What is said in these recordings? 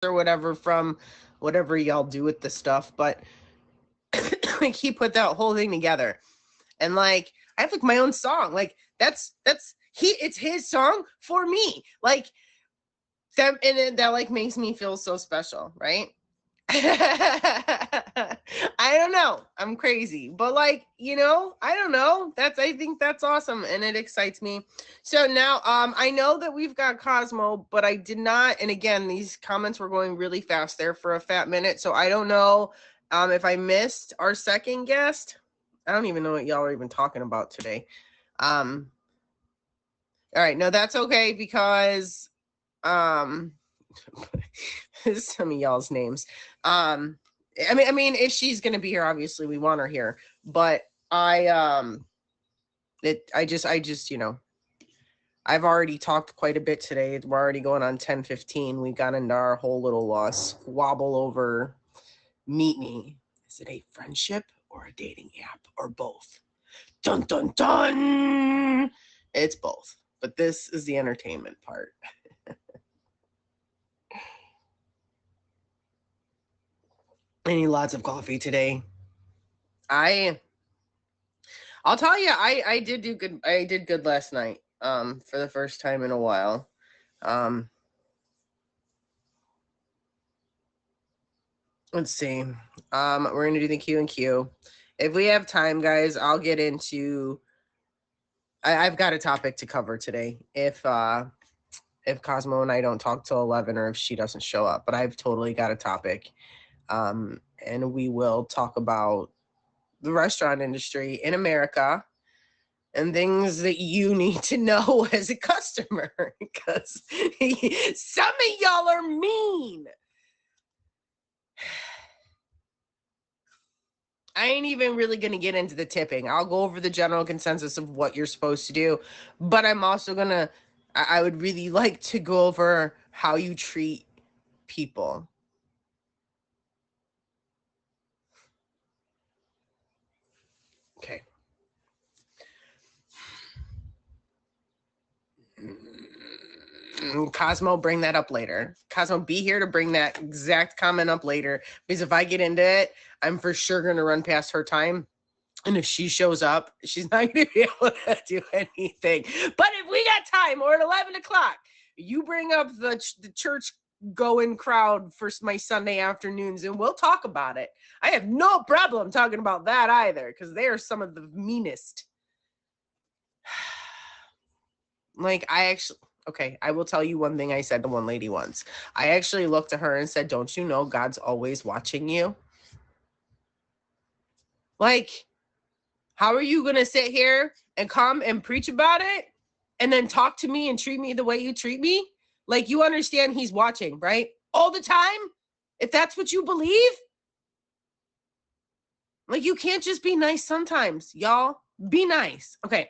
or whatever from whatever y'all do with the stuff, but like he put that whole thing together. And like I have like my own song. Like that's it's his song for me. Like that, and that like makes me feel so special, right? I don't know. I'm crazy. But like, I don't know. I think that's awesome and it excites me. So now I know that we've got Cosmo, but I did not, and again, these comments were going really fast there for a fat minute. So I don't know if I missed our second guest. I don't even know what y'all are even talking about today. All right, no, that's okay because some of y'all's names. I mean, if she's gonna be here, obviously we want her here. But I just, I've already talked quite a bit today. We're already going on 10:15. We got into our whole little squabble over Meet Me. Is it a friendship or a dating app or both? Dun dun dun. It's both, but this is the entertainment part. I need lots of coffee today. I'll tell you, I did do good. I did good last night. For the first time in a while. Let's see. We're gonna do the Q and Q. If we have time, guys, I'll get into. I've got a topic to cover today. If Cosmo and I don't talk till 11, or if she doesn't show up, but I've totally got a topic. And we will talk about the restaurant industry in America and things that you need to know as a customer, because some of y'all are mean. I ain't even really going to get into the tipping. I'll go over the general consensus of what you're supposed to do, but I'm also going to, I would really like to go over how you treat people. Okay. Cosmo, bring that up later. Cosmo, be here to bring that exact comment up later, because if I get into it, I'm for sure going to run past her time. And if she shows up, she's not going to be able to do anything. But if we got time, or at 11 o'clock, you bring up the church going crowd for my Sunday afternoons, and we'll talk about it. I have no problem talking about that either, because they are some of the meanest. Like, okay, I will tell you one thing I said to one lady once. I actually looked at her and said, don't you know God's always watching you? Like, how are you going to sit here and come and preach about it and then talk to me and treat me the way you treat me? Like, you understand he's watching, right? All the time? If that's what you believe? Like, you can't just be nice sometimes, y'all. Be nice. Okay.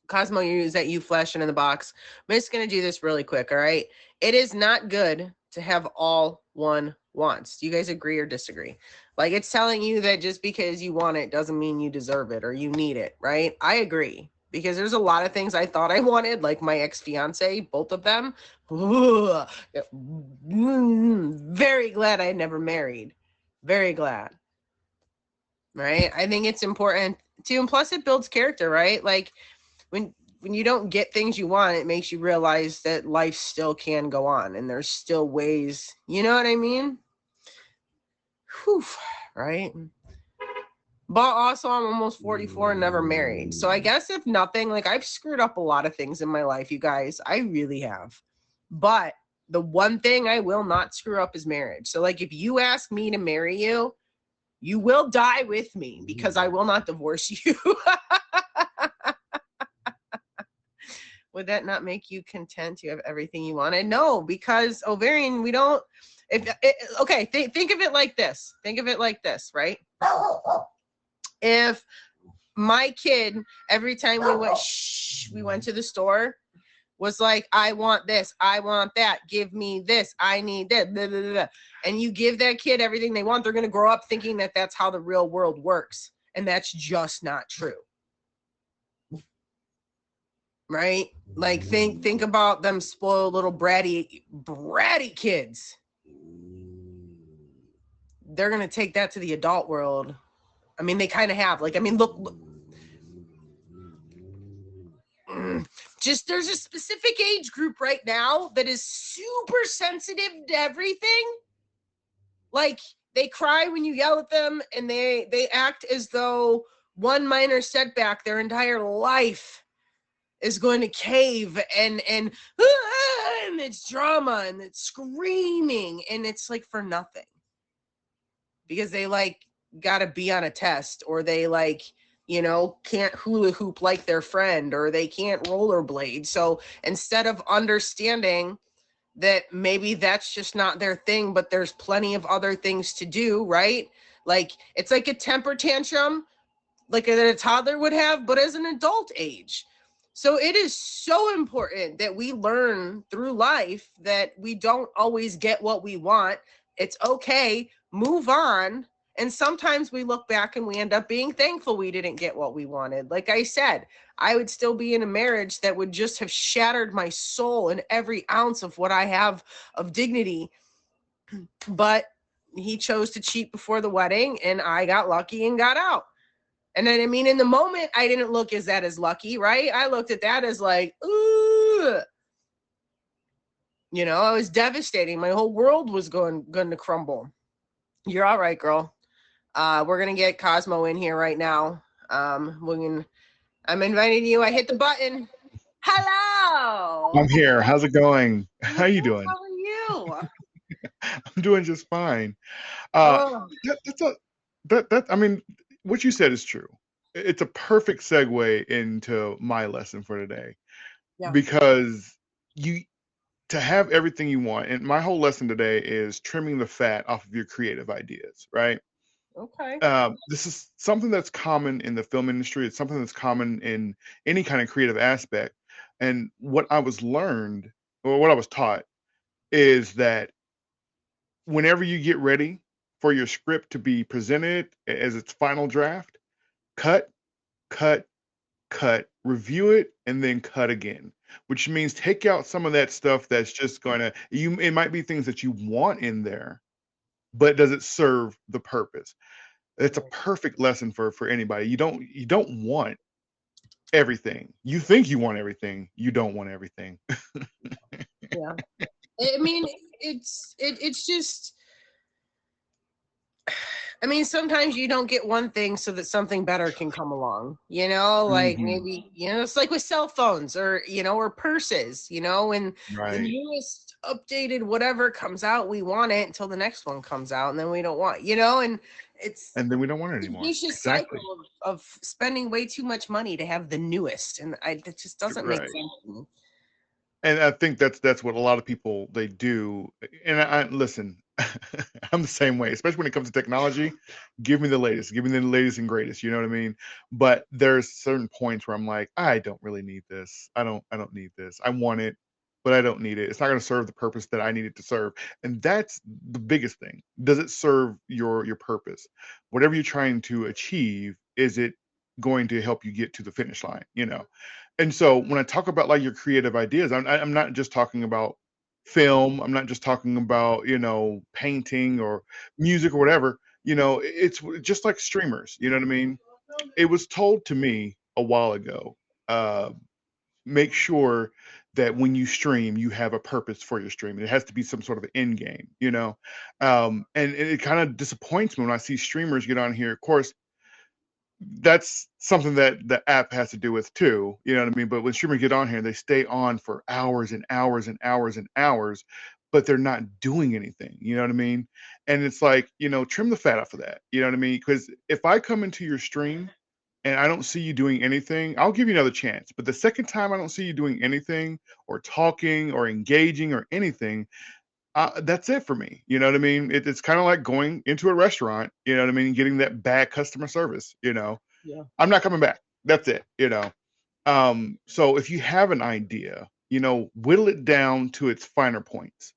Cosmo, is that you flashing in the box? I'm just going to do this really quick, all right? It is not good to have all one wants. Do you guys agree or disagree? Like, it's telling you that just because you want it doesn't mean you deserve it or you need it, right? I agree, because there's a lot of things I thought I wanted, like my ex-fiance, both of them. Very glad I never married. Very glad. Right? I think it's important too, and plus it builds character, right? Like, when you don't get things you want, it makes you realize that life still can go on and there's still ways, you know what I mean? Whew, right? But also, I'm almost 44 and never married. So I guess if nothing, like, I've screwed up a lot of things in my life, you guys. I really have. But the one thing I will not screw up is marriage. So, like, if you ask me to marry you, you will die with me, because I will not divorce you. Would that not make you content? You have everything you wanted? No, because ovarian, we don't. Okay, think of it like this. Think of it like this, right? If my kid, every time we went to the store, was like, I want this, I want that, give me this, I need that, blah, blah, blah. And you give that kid everything they want, they're going to grow up thinking that that's how the real world works. And that's just not true. right? Like think about them spoiled little bratty kids. They're gonna take that to the adult world. I mean, they kind of have. Like, I mean, look just there's a specific age group right now that is super sensitive to everything. Like, they cry when you yell at them, and they act as though one minor setback their entire life is going to cave, and it's drama and it's screaming, and it's like for nothing because they like got to be on a test, or they like, you know, can't hula hoop like their friend, or they can't rollerblade. So instead of understanding that maybe that's just not their thing, but there's plenty of other things to do, right? Like, it's like a temper tantrum, like that a toddler would have, but as an adult age. So it is so important that we learn through life that we don't always get what we want. It's okay, move on. And sometimes we look back and we end up being thankful we didn't get what we wanted. Like I said, I would still be in a marriage that would just have shattered my soul and every ounce of what I have of dignity. But he chose to cheat before the wedding, and I got lucky and got out. And then, I mean, in the moment, I didn't look as that as lucky, right? I looked at that as like, ooh, you know, I was devastating. My whole world was going to crumble. You're all right, girl. We're gonna get Cosmo in here right now. I'm inviting you. I hit the button. Hello. I'm here. How's it going? How you doing? How are you? I'm doing just fine. Uh, Oh, that's a that I mean, what you said is true. It's a perfect segue into my lesson for today yeah. because you to have everything you want, and my whole lesson today is trimming the fat off of your creative ideas, right? Okay. This is something that's common in the film industry. It's something that's common in any kind of creative aspect. And what I was learned, or what I was taught, is that whenever you get ready for your script to be presented as its final draft, cut, cut, cut, review it, and then cut again. Which means take out some of that stuff that's just gonna it might be things that you want in there, but does it serve the purpose? It's a perfect lesson for anybody. You don't want everything. You think you want everything. You don't want everything. Yeah. I mean, it's just, I mean, sometimes you don't get one thing so that something better can come along, you know, like Mhm. maybe, you know, it's like with cell phones, or, you know, or purses, you know, and the Right. newest updated whatever comes out, we want it until the next one comes out, and then we don't want, you know, and it's And then we don't want it a anymore. vicious cycle Exactly. of spending way too much money to have the newest. And it just doesn't make Right. sense to me. And I think that's what a lot of people they do. And I listen, I'm the same way, especially when it comes to technology. Give me the latest, give me the latest and greatest. You know what I mean? But there's certain points where I'm like, I don't really need this. I don't need this. I want it, but I don't need it. It's not going to serve the purpose that I need it to serve. And that's the biggest thing. Does it serve your purpose? Whatever you're trying to achieve, is it going to help you get to the finish line? You know? And so when I talk about like your creative ideas, I'm not just talking about film. I'm not just talking about, painting or music or whatever. It's just like streamers. You know what I mean? It was told to me a while ago. Uh, Make sure that when you stream, you have a purpose for your stream. It has to be some sort of end game. And it kind of disappoints me when I see streamers get on here. Of course, that's something that the app has to do with too. You know what I mean? But when streamers get on here, they stay on for hours and hours and hours and hours, but they're not doing anything. You know what I mean? And it's like, trim the fat off of that. You know what I mean? Because if I come into your stream and I don't see you doing anything, I'll give you another chance. But the second time I don't see you doing anything or talking or engaging or anything, that's it for me. You know what I mean? It's kind of like going into a restaurant, you know what I mean? Getting that bad customer service, Yeah. I'm not coming back. That's it. So if you have an idea, whittle it down to its finer points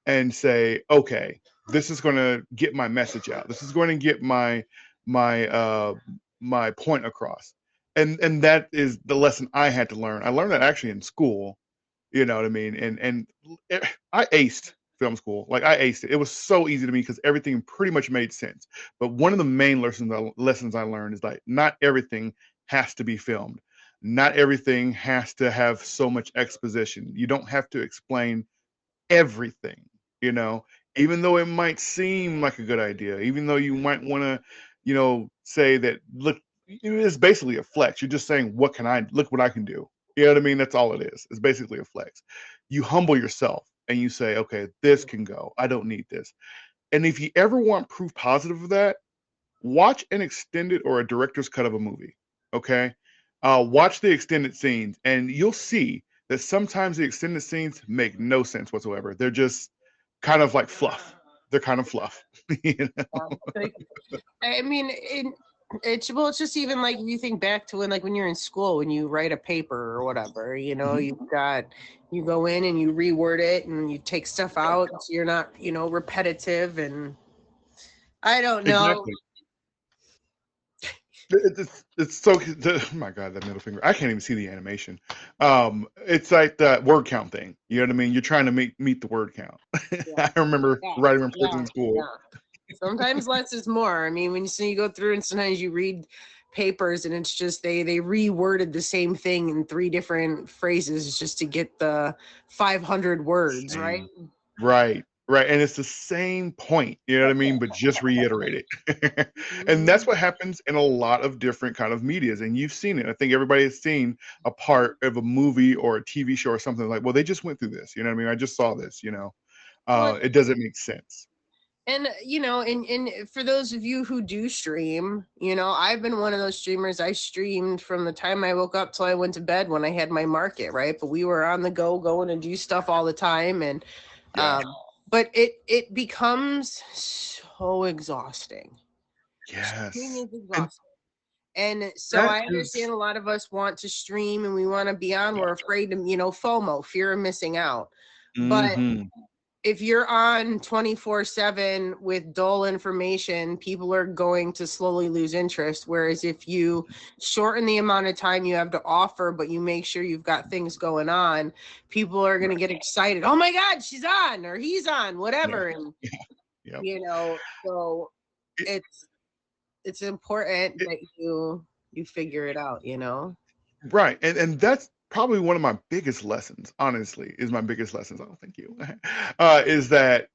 and say, okay, this is going to get my message out. This is going to get my my point across. and that is the lesson I had to learn. I learned that actually in school. You know what I mean? I aced film school. Like I aced it. It was so easy to me because everything pretty much made sense. But one of the main lessons I learned is like not everything has to be filmed. Not everything has to have so much exposition. You don't have to explain everything, you know, even though it might seem like a good idea, even though you might want to, say that, look, it's basically a flex. You're just saying, look what I can do. You know what I mean? That's all it is. It's basically a flex. You humble yourself and you say, okay, this can go. I don't need this. And if you ever want proof positive of that, watch an extended or a director's cut of a movie. Okay. Watch the extended scenes and you'll see that sometimes the extended scenes make no sense whatsoever. They're just kind of like fluff. They're kind of fluff. You know? I mean, it's just even like if you think back to when you're in school, when you write a paper or whatever, Mhm. you go in and you reword it and you take stuff out so you're not, repetitive, and I don't know. Exactly. It's so oh my god, that middle finger. I can't even see the animation. It's like the word count thing. You know what I mean? You're trying to meet the word count. Yeah, I remember yeah, writing reports yeah, in school. yeah. Sometimes less is more. I mean, when you go through and sometimes you read papers and it's just they reworded the same thing in 3 different phrases just to get the 500 words, right? Same. Right. Right. And it's the same point, you know what I mean? But just reiterate it. And that's Mhm. what happens in a lot of different kind of medias. And you've seen it. I think everybody has seen a part of a movie or a TV show or something like, well, they just went through this. You know what I mean? I just saw this, Well, it doesn't make sense. and and for those of you who do stream, I've been one of those streamers. I streamed from the time I woke up till I went to bed when I had my market, right? But we were on the go, going to do stuff all the time, and Yeah. but it becomes so exhausting. Streaming Yes. is And exhausting. And so that I is, understand a lot of us want to stream and we want to be on. yeah. We're afraid to, FOMO, fear of missing out. But Hmm. if you're on 24/7 with dull information, people are going to slowly lose interest. Whereas if you shorten the amount of time you have to offer, but you make sure you've got things going on, people are going to Right. get excited. Oh my God, she's on or he's on, Yeah. whatever. And, Yeah. so It, it's important it, that you figure it out, right. And that's probably one of my biggest lessons, honestly, is my biggest lessons. Oh, thank you. Is that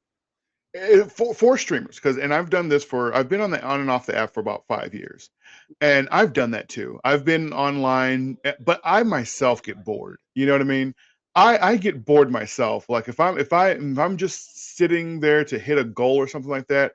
for streamers, and I've been on and off the app for about 5 years, and I've done that too. I've been online, but I myself get bored. You know what I mean? I get bored myself. Like if I'm just sitting there to hit a goal or something like that,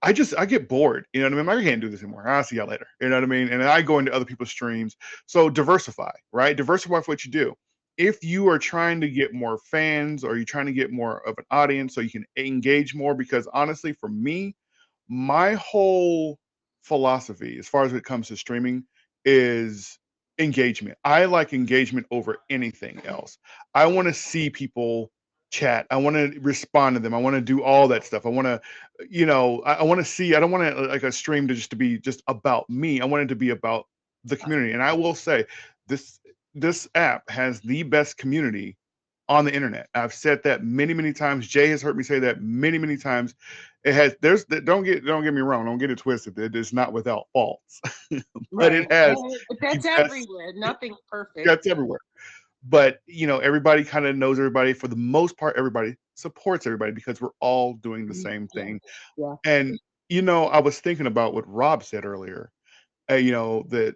I get bored. You know what I mean? Like, I can't do this anymore. I'll see y'all later. You know what I mean? And then I go into other people's streams. So diversify, right? Diversify what you do. If you are trying to get more fans or you're trying to get more of an audience so you can engage more, because honestly, for me, my whole philosophy as far as it comes to streaming is engagement. I like engagement over anything else. I want to see people chat. I want to respond to them. I want to do all that stuff. I want to, I want to see. I don't want to like a stream to be just about me. I want it to be about the community. And I will say, this this app has the best community on the internet. I've said that many, many times. Jay has heard me say that many, many times. It has. Don't get me wrong. Don't get it twisted. It is not without faults, but it Right. has But the that's best. everywhere. Nothing's perfect. That's everywhere. But everybody kind of knows everybody. For the most part, everybody supports everybody because we're all doing the same Yeah. thing. Yeah. And I was thinking about what Rob said earlier. That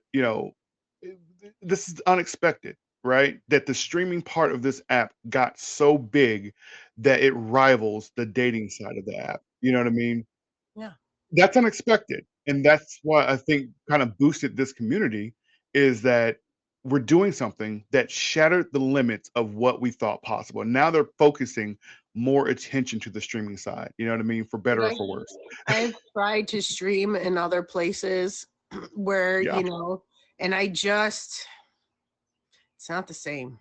this is unexpected, right? That the streaming part of this app got so big that it rivals the dating side of the app. You know what I mean? Yeah. That's unexpected, and that's why I think kind of boosted this community is that we're doing something that shattered the limits of what we thought possible. Now they're focusing more attention to the streaming side. You know what I mean? For better or Like for worse. I've tried to stream in other places where, Yeah, and it's not the same.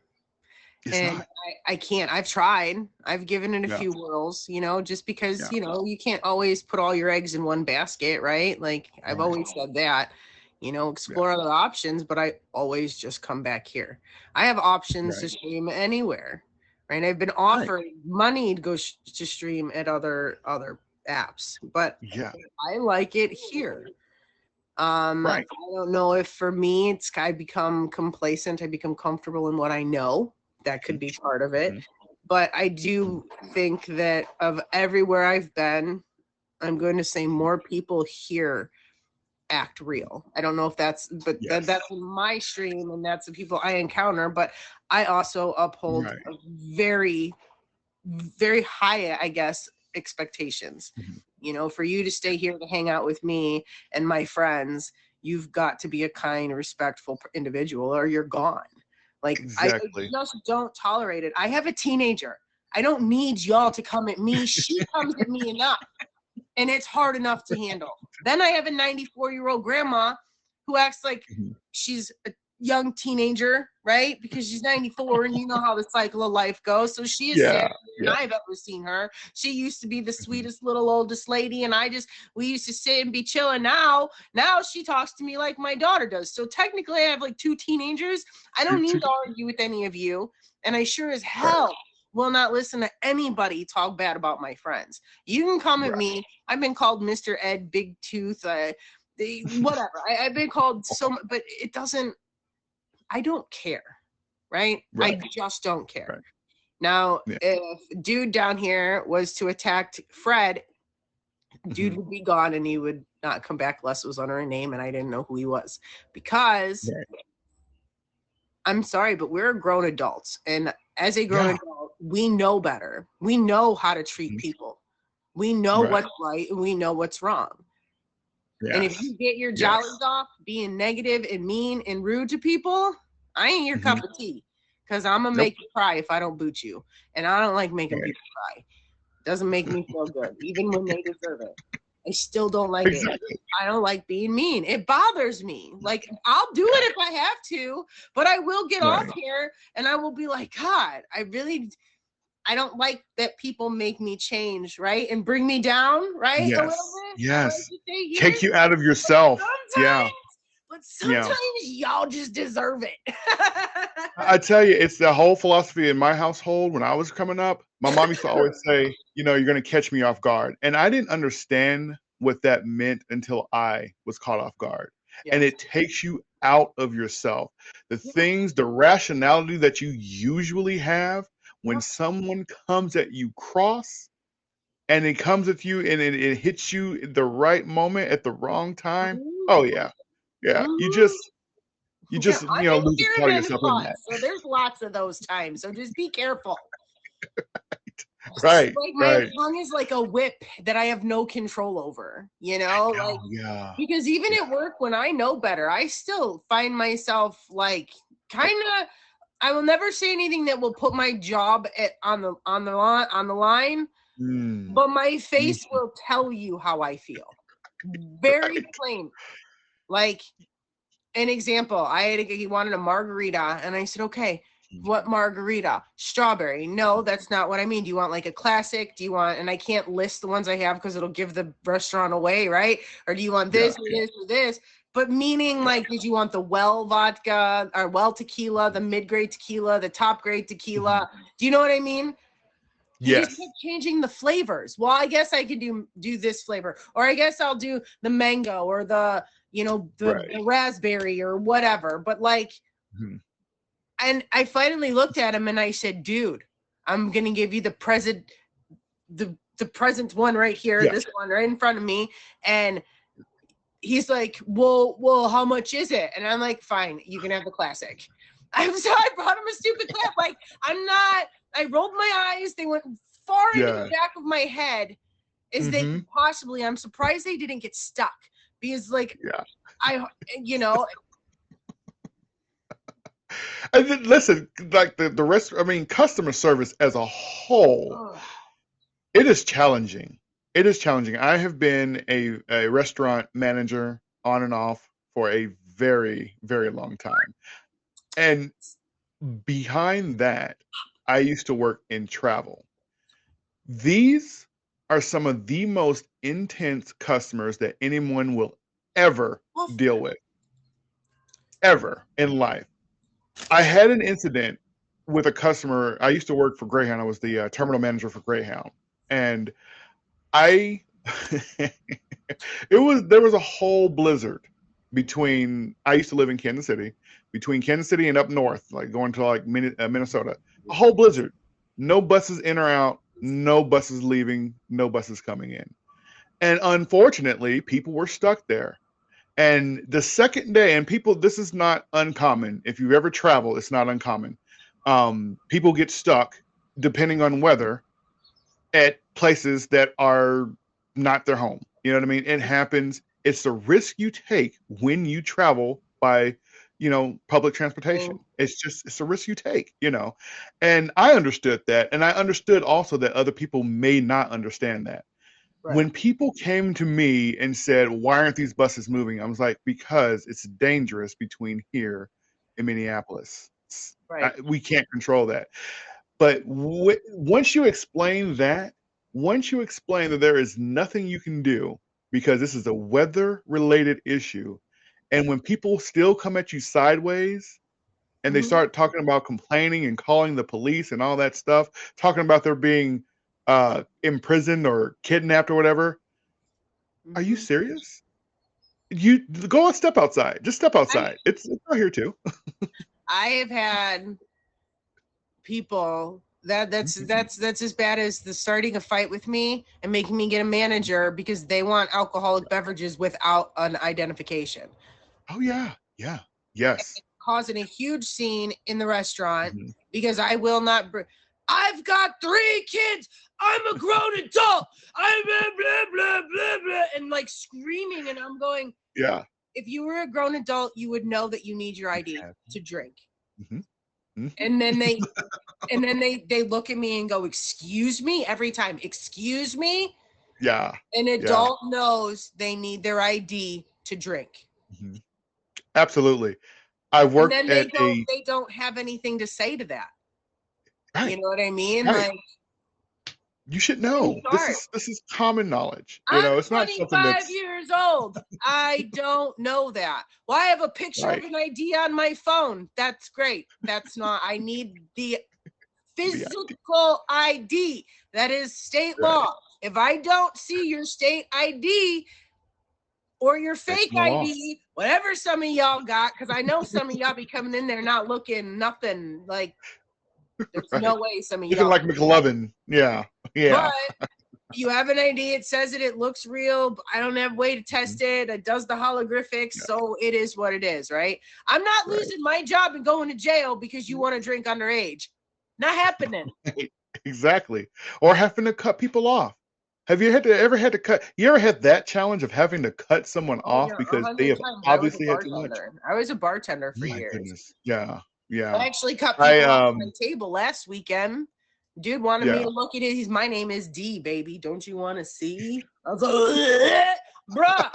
it's And not. I can't. I've tried. I've given it a Yeah, few whirls, just because, yeah, you can't always put all your eggs in one basket, right? Like I've right. always said that. Yeah. explore other options, but I always just come back here. I have options to Right. stream anywhere, right? I've been Right. offered money to go to stream at other apps, but Yeah. I like it here. I Right. don't know if for me I become complacent, I become comfortable in what I know. That could be part of it. Mm-hmm. But I do think that of everywhere I've been, I'm going to say more people here act real. I don't know if but Yes. that's my stream and that's the people I encounter. But I also uphold Right. a very, very high, I guess, expectations. For you to stay here to hang out with me and my friends, you've got to be a kind, respectful individual or you're gone. Like, I Exactly. just don't tolerate it. I have a teenager. I don't need y'all to come at me. She comes at me enough. And it's hard enough to handle. Then I have a 94-year-old grandma who acts like Mhm. she's a young teenager, right? Because she's 94 and you know how the cycle of life goes. So she is Yeah. sadder than Yeah. I've ever seen her. She used to be the Mhm. sweetest little oldest lady, and we used to sit and be chilling. Now she talks to me like my daughter does. So technically I have like two teenagers. I don't need to argue with any of you. And I sure as Right. hell will not listen to anybody talk bad about my friends. You can come at Right. me. I've been called Mr. Ed Big Tooth, whatever. I've been called so much, but it doesn't. I don't care, right? Right. I just don't care. Right. Now, Yeah. if dude down here was to attack Fred, dude would be gone and he would not come back unless it was under a name and I didn't know who he was. Because Right. I'm sorry, but we're grown adults. And as a grown Yeah. adult, we know better. We know how to treat Mhm. people. We know Right. what's right and we know what's wrong. And if Yes. you get your Yes. jollies off being negative and mean and rude to people, I ain't your cup Mhm. of tea. Because I'm going to Nope. make you cry if I don't boot you. And I don't like making Right. people cry. Doesn't make me feel good, even when they deserve it. I still don't like it. Exactly. I don't like being mean. It bothers me. Like, I'll do it if I have to, but I will get off Right. here and I will be like, God, I don't like that people make me change, right? And bring me down, right? A little Yes. bit. I like Yes. to stay here. Take you out of yourself. Yeah. But Yeah. sometimes y'all just deserve it. I tell you, it's the whole philosophy in my household when I was coming up. My mom used to always say, you're going to catch me off guard. And I didn't understand what that meant until I was caught off guard. And Yes. it takes you out of yourself. The rationality that you usually have when someone comes at you cross and it comes at you and it hits you at the right moment at the wrong time. Oh, yeah. Yeah. You Mhm. just, Yeah, I've lose a part of experimented yourself a in lot, that. so there's lots of those times. So just be careful. Right. Like my Right. tongue is like a whip that I have no control over, like Yeah. because even at work when I know better, I still find myself like kind of I will never say anything that will put my job on the line, Mm. but my face will tell you how I feel. Very Right. plain. Like an example, he wanted a margarita, and I said, okay, what margarita? Strawberry. No, that's not what I mean. Do you want like a classic? Do you want, and I can't list the ones I have because it'll give the restaurant away, right? Or do you want this or this or this? But meaning like, did you want the well vodka or well tequila, the mid-grade tequila, the top grade tequila? Do you know what I mean? He just Yes. kept changing the flavors. Well, I guess I could do this flavor, or I guess I'll do the mango or the the raspberry or whatever. But like, Mhm. and I finally looked at him and I said, "Dude, I'm gonna give you the present one right here, Yeah. this one right in front of me." And he's like, "Well, how much is it?" And I'm like, "Fine, you can have the classic." So I brought him a stupid clap. Like I rolled my eyes. They went far into the back of my head as they could possibly. I'm surprised they didn't get stuck because like Yeah. And then, listen, like the rest, I mean, customer service as a whole, it is challenging. It is challenging. I have been a restaurant manager on and off for a very, very long time. And behind that, I used to work in travel. These are some of the most intense customers that anyone will ever Well, deal with. ever in life. I had an incident with a customer. I used to work for Greyhound. I was the terminal manager for Greyhound, and I there was a whole blizzard between. I used to live in Kansas City, between Kansas City and up north, like going to like Minnesota. A whole blizzard. No buses in or out. No buses leaving. No buses coming in. And unfortunately, people were stuck there. And the second day, and people, this is not uncommon. If you've ever traveled, it's not uncommon. People get stuck, depending on weather, at places that are not their home. You know what I mean? It happens. It's the risk you take when you travel by, public transportation. It's a risk you take, And I understood that. And I understood also that other people may not understand that. Right. When people came to me and said, why aren't these buses moving? I was like, because it's dangerous between here and Minneapolis. Right. We can't control that. But once you explain that there is nothing you can do because this is a weather-related issue, and when people still come at you sideways and they start talking about complaining and calling the police and all that stuff, talking about there being imprisoned or kidnapped or whatever. Are you serious? You go and step outside. Just step outside. It's out here too. I have had people that's as bad as the starting a fight with me and making me get a manager because they want alcoholic beverages without an identification. Oh yeah. Yeah. Yes. And causing a huge scene in the restaurant because I will not. I've got 3 kids. I'm a grown adult. I'm blah, blah, blah, blah, blah, and like screaming. And I'm going, yeah. If you were a grown adult, you would know that you need your ID to drink. And then they look at me and go, excuse me, every time, excuse me. Yeah. An adult knows they need their ID to drink. Absolutely. I worked and then they don't have anything to say to that. Right. You know what I mean? Right. Like, you should know. This is common knowledge. It's not something that's 25 years old. I don't know that. Well, I have a picture of an ID on my phone. That's great. That's not. I need the physical ID. That is state law. If I don't see your state ID or your fake ID, whatever some of y'all got, because I know some of y'all be coming in there not looking nothing like. There's no way some of y'all like McLovin. Yeah. But you have an ID, it says it looks real. I don't have a way to test it. It does the holographics, so it is what it is, right? I'm not losing my job and going to jail because you want to drink underage. Not happening. Exactly. Or having to cut people off. Have you ever had to cut? You ever had that challenge of having to cut someone off because they have obviously had too much? I was a bartender for years. Goodness. Yeah. Yeah. I actually cut people off my table last weekend. Dude wanted me to look at it. My name is D, baby. Don't you want to see? I was like, bruh,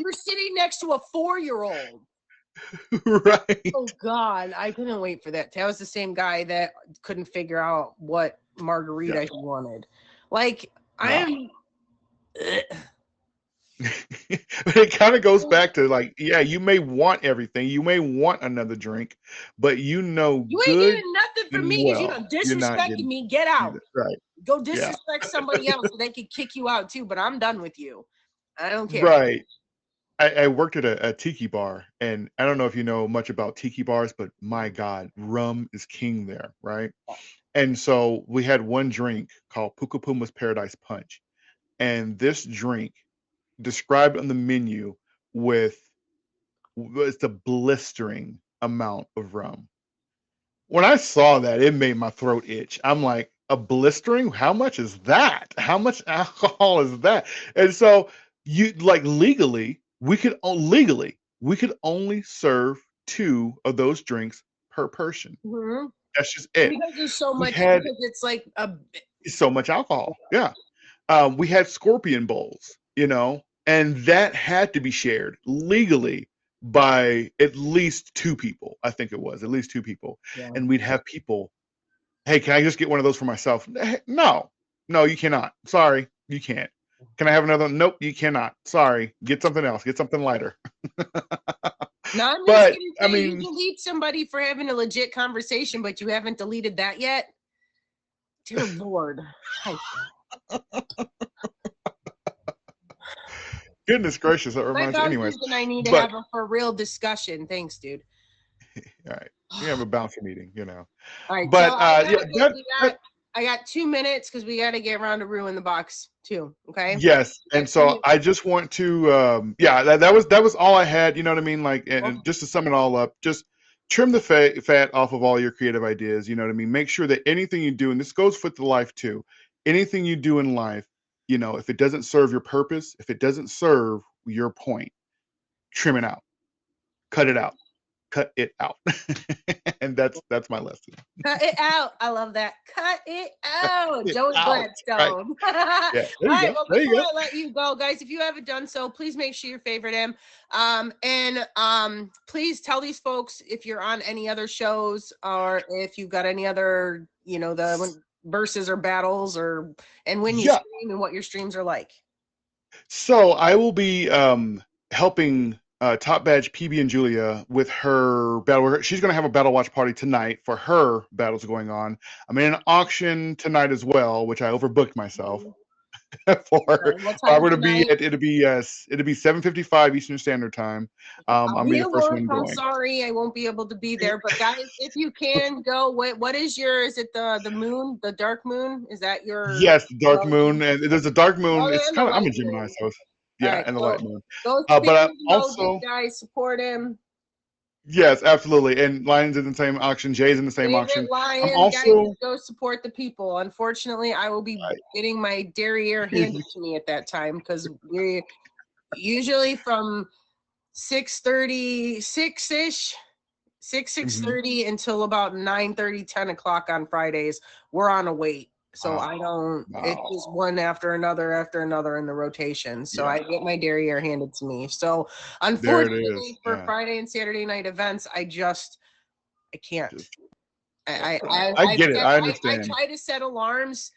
you're sitting next to a 4-year-old. Right. Oh, God. I couldn't wait for that. That was the same guy that couldn't figure out what margarita he wanted. Like, I am... It kind of goes back to like, you may want everything, you may want another drink, but you ain't getting nothing from me because you don't disrespecting me. Get out. Right. Go disrespect somebody else so they can kick you out too. But I'm done with you. I don't care. Right. I worked at a tiki bar, and I don't know if you know much about tiki bars, but my God, rum is king there, right? And so we had one drink called Puka Puma's Paradise Punch, and this drink described on the menu was a blistering amount of rum. When I saw that, it made my throat itch. I'm like, a blistering? How much is that? How much alcohol is that? And so legally, we could only serve 2 of those drinks per person. That's just it. Because there's so much. Because it's like so much alcohol. Yeah. We had scorpion bowls, and that had to be shared legally by at least 2 people. I think it was at least 2 people. Yeah. And we'd have people, hey, can I just get one of those for myself? No, you cannot. Sorry, you can't. Can I have another? Nope, you cannot. Sorry. Get something else. Get something lighter. No, I'm just But gonna I say you mean, delete somebody for having a legit conversation, but you haven't deleted that yet. Dear Lord. goodness gracious, that My reminds me. Anyways, bouncers and I need to but have a for real discussion. Thanks, dude. all right, we have a bouncer meeting, All right, so But yeah, I got 2 minutes because we got to get around to ruin the box too. Okay. yes, and so I just want to, yeah, that was all I had. You know what I mean? Like, and just to sum it all up, just trim the fat off of all your creative ideas. You know what I mean? Make sure that anything you do, and this goes for the life too, anything you do in life, if it doesn't serve your purpose, if it doesn't serve your point, trim it out, cut it out, cut it out, and that's my lesson. Cut it out. I love that. Cut it out. It Joey out. Right. Gladstone. All Yeah. There you right. go. Well, There you before go. I let you go, guys, if you haven't done so, please make sure you favorite him. And please tell these folks if you're on any other shows or if you've got any other, the verses or battles and when you stream and what your streams are like. So I will be helping Top Badge PB and Julia with her battle. She's going to have a battle watch party tonight for her battles going on. I'm in an auction tonight as well, which I overbooked myself for. I'm going to be it'll be 7:55 Eastern Standard Time. I'm be the first one going. I'm sorry I won't be able to be there, but guys, if you can go, what is is it the moon, the dark moon? Is that your? Yes, the dark moon, and there's a dark moon. It's kind of, I'm a Gemini, so yeah, right, and the light moon. Those but I also, guys, support him. Yes, absolutely. And Lions in the same auction. Jay's in the same auction. I'm also guys, go support the people. Unfortunately, I will be getting my derriere handed to me at that time because we usually from 6:30, 6-ish, 6:30 until about 9:30, 10 o'clock on Fridays. We're on a wait. So I don't, it's just one after another in the rotation. So I get my derriere handed to me. So unfortunately for Friday and Saturday night events, I can't. I get it. I understand. I try to set alarms.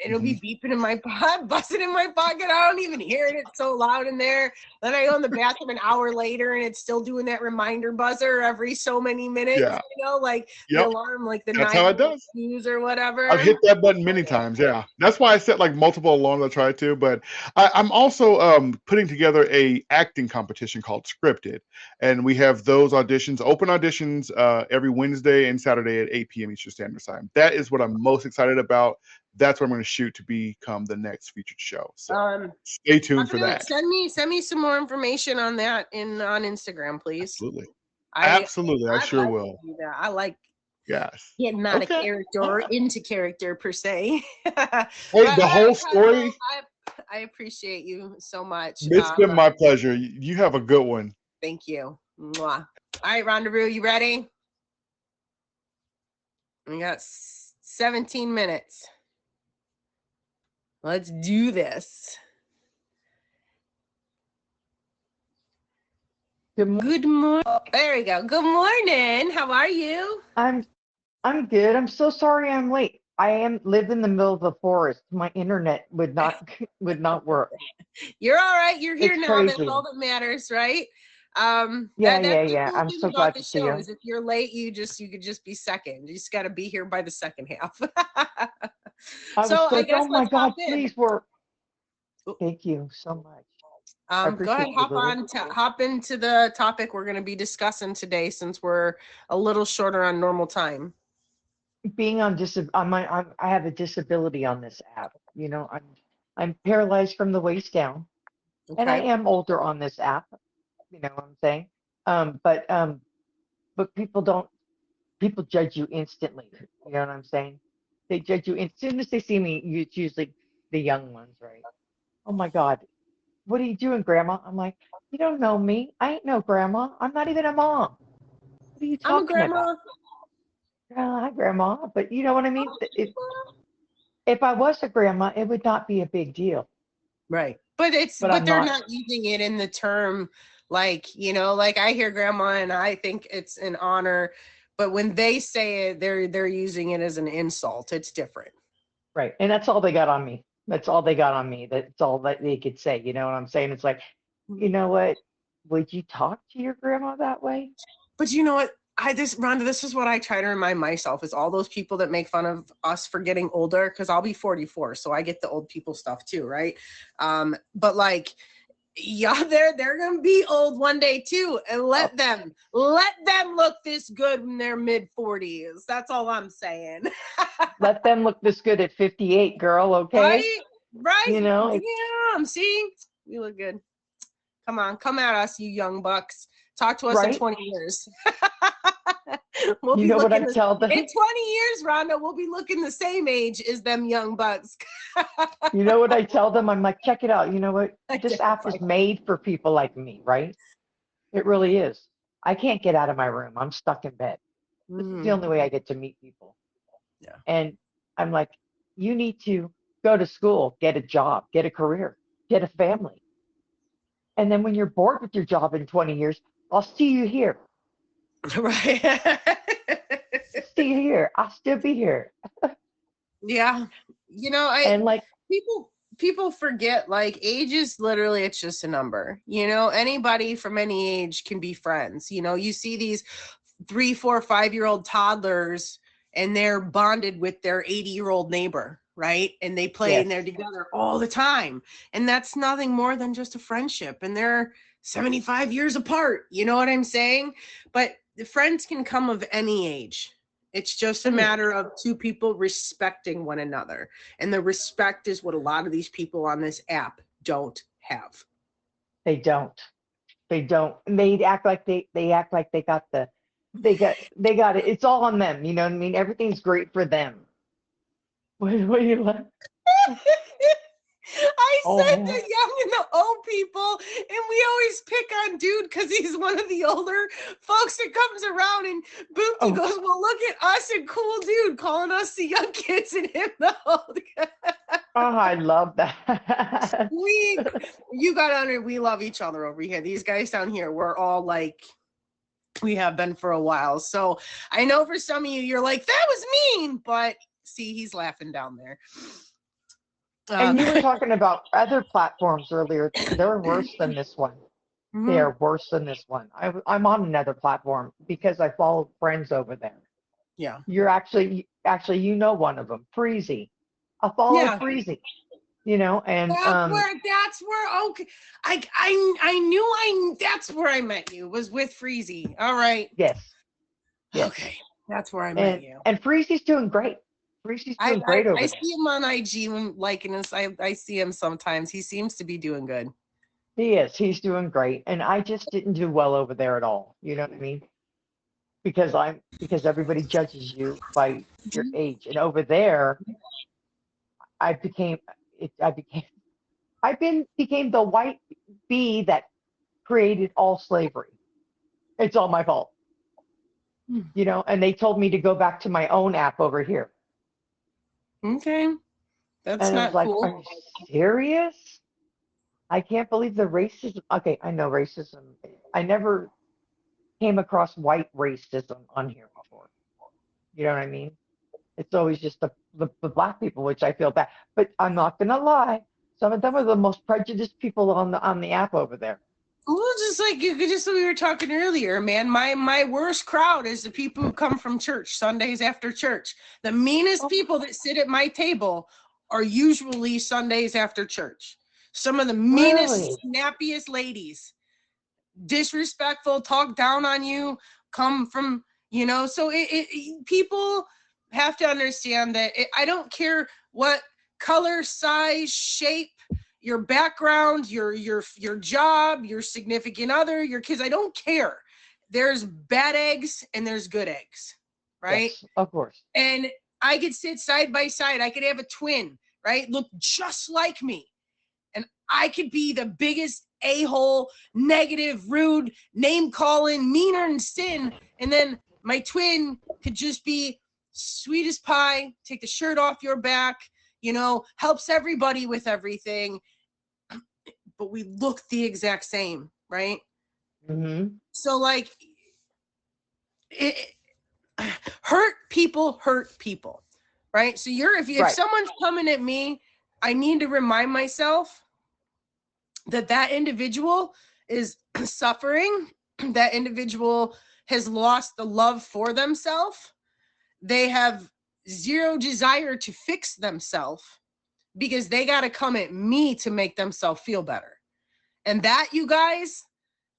It'll be beeping in my pocket, buzzing in my pocket. I don't even hear it. It's so loud in there. Then I go in the bathroom an hour later and it's still doing that reminder buzzer every so many minutes. Yeah. Like the alarm, like the That's how it does. Snooze or whatever. I've hit that button many times. Yeah. That's why I set like multiple alarms. I try to, but I'm also putting together a acting competition called Scripted. And we have those auditions, open auditions every Wednesday and Saturday at 8 p.m. Eastern Standard Time. That is what I'm most excited about. That's what I'm going to shoot to become the next featured show. So stay tuned for that. Send me some more information on that on Instagram, please. Absolutely. Absolutely. I sure will. I like getting out of character or into character per se. Hey, the whole story. I appreciate you so much. It's been my pleasure. You have a good one. Thank you. Mwah. All right, Rendezvous, you ready? We got 17 minutes. Let's do this. Good morning. There we go. Good morning. How are you? I'm good. I'm so sorry I'm late. I live in the middle of the forest. My internet would not work. You're all right. You're here now. Crazy. That's all that matters, right? Yeah. I'm so glad to see you. If you're late, you could just be second. You just got to be here by the second half. I guess oh my God, please work. Thank you so much. Go ahead, hop into the topic we're going to be discussing today, since we're a little shorter on normal time. Being on I have a disability on this app. I'm paralyzed from the waist down, and I am older on this app. You know what I'm saying? But people judge you instantly. You know what I'm saying? They judge you as soon as they see me. It's usually the young ones, right? Oh my God, what are you doing, Grandma? I'm like, you don't know me. I ain't no grandma. I'm not even a mom. What are you talking about? Hi, Grandma. But you know what I mean? If I was a grandma, it would not be a big deal. Right. But they're not using it in the term like I hear grandma and I think it's an honor, but when they say it, they're using it as an insult. It's different. Right. And that's all they got on me. That's all they got on me. That's all that they could say. You know what I'm saying? It's like, you know what? would you talk to your grandma that way? But you know what? Rhonda, this is what I try to remind myself is all those people that make fun of us for getting older, because I'll be 44, so I get the old people stuff too, right? But like, yeah, they're gonna be old one day too, and let them look this good in their mid-40s. That's all I'm saying. Let them look this good at 58, girl, okay? Right? You know, Yeah, see? We look good. Come at us, you young bucks. Talk to us in right? 20 years. We'll You be know what I looking tell them? in 20 years, Rhonda, we'll be looking the same age as them young bucks. You know what I tell them? I'm like, check it out. You know what? This It's app is like, made for people like me, right? It really is. I can't get out of my room. I'm stuck in bed. This is the only way I get to meet people. Yeah. And I'm like, you need to go to school, get a job, get a career, get a family. And then when you're bored with your job in 20 years, I'll see you here. right. See you here. I'll still be here. Yeah. You know, And like, people forget, like, age is literally, it's just a number. You know, anybody from any age can be friends. You know, you see these 3, 4, 5-year-old toddlers and they're bonded with their 80-year-old neighbor, right? And they play and they're yes, together all the time. And that's nothing more than just a friendship. And they're 75 years apart. You know what I'm saying? But the friends can come of any age. It's just a matter of two people respecting one another. And the respect is what a lot of these people on this app don't have. they don't. They don't. And they act like they act like they got it. It's all on them. You know what I mean? Everything's great for them. What do you like? I said the Oh, young and the old people, and we always pick on Dude because he's one of the older folks that comes around, and Boopty oh, goes, well, look at us and Cool Dude calling us the young kids and him the old guy. oh, I love that. You got under, we love each other over here. These guys down here, we're all like, we have been for a while. So I know for some of you, you're like, that was mean, but see, he's laughing down there. And you were talking about other platforms earlier. They're worse than this one. They are worse than this one. I'm on another platform because I follow friends over there. Yeah. You're actually, you know, one of them, Freezy. I follow Yeah. Freezy. You know, and that's where okay. I knew that's where I met you, was with Freezy. All right. yes. Okay. That's where I met you. And Freezy's doing great. Freezy's doing great over I there. see him on IG when liking us. I see him sometimes. He seems to be doing good. He is. He's doing great. And I just didn't do well over there at all. You know what I mean? Because everybody judges you by your age. And over there, I became the white bee that created all slavery. It's all my fault. You know, and they told me to go back to my own app over here. Okay. That's and not I was like, cool. are you serious? I can't believe the racism. Okay, I know racism. I never came across white racism on here before. You know what I mean? It's always just the black people, which I feel bad. But I'm not gonna lie, some of them are the most prejudiced people on the app over there. Well, just like we were talking earlier, man. My worst crowd is the people who come from church Sundays after church. The meanest people that sit at my table are usually Sundays after church. Some of the meanest, Really? snappiest ladies, disrespectful, talk down on you, come from, you know. So people have to understand that I don't care what color, size, shape, your background, your job, your significant other, your kids. I don't care. There's bad eggs and there's good eggs, right? Yes, of course. And I could sit side by side. I could have a twin, right? Look just like me. And I could be the biggest a-hole, negative, rude, name-calling, meaner than sin. And then my twin could just be sweet as pie, take the shirt off your back, you know, helps everybody with everything. But we look the exact same, right? Mm-hmm. So, like, hurt people, right? So if someone's coming at me, I need to remind myself that individual is suffering, that individual has lost the love for themselves. They have zero desire to fix themselves because they got to come at me to make themselves feel better. And that, you guys,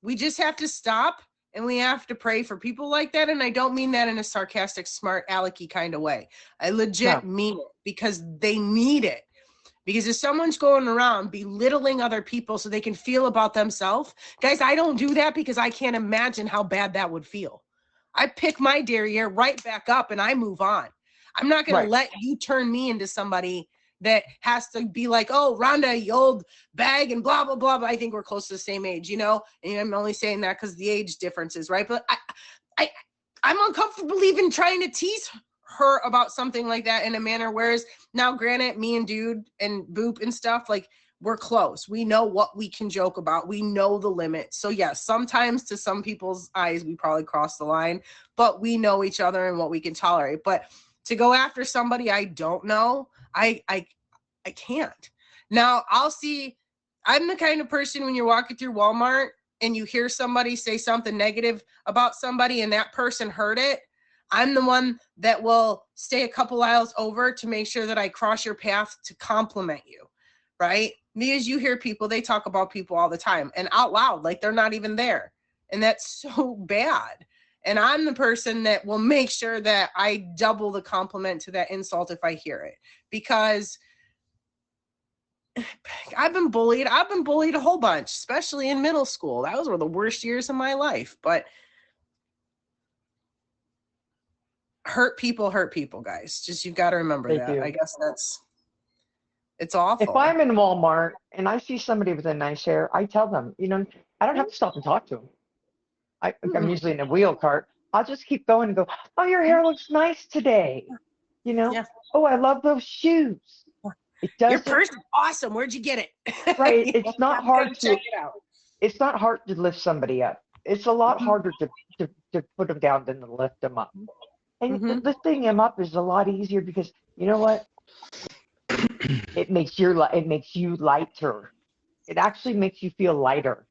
we just have to stop and we have to pray for people like that. And I don't mean that in a sarcastic, smart, alecky kind of way. I legit mean it because they need it. Because if someone's going around belittling other people so they can feel about themselves, guys, I don't do that because I can't imagine how bad that would feel. I pick my derriere right back up and I move on. I'm not going to let you turn me into somebody that has to be like, oh, Rhonda, you old bag and blah, blah, blah. But I think we're close to the same age, you know? And I'm only saying that because the age differences, right? But I'm uncomfortable even trying to tease her about something like that in a manner. Whereas now, granted, me and Dude and Boop and stuff, like, we're close. We know what we can joke about. We know the limit. So yes, sometimes to some people's eyes, we probably cross the line, but we know each other and what we can tolerate. But to go after somebody I don't know, I can't. Now I'm the kind of person when you're walking through Walmart and you hear somebody say something negative about somebody and that person heard it, I'm the one that will stay a couple aisles over to make sure that I cross your path to compliment you, right? Because you hear people, they talk about people all the time and out loud, like they're not even there. And that's so bad. And I'm the person that will make sure that I double the compliment to that insult if I hear it. Because I've been bullied. I've been bullied a whole bunch, especially in middle school. Those were the worst years of my life. But hurt people, guys. Just, you've got to remember They that. do. I guess it's awful. If I'm in Walmart and I see somebody with a nice hair, I tell them, you know, I don't have to stop and talk to them. I'm usually in a wheel cart. I'll just keep going and go, oh, your hair looks nice today. You know, Yeah. oh, I love those shoes. It Your doesn't, purse is awesome. Where'd you get it? right? You It's know, not I'm hard gonna to, check it out. it's not hard to lift somebody up. It's a lot harder to put them down than to lift them up. And lifting them up is a lot easier because you know what? It makes you lighter. It actually makes you feel lighter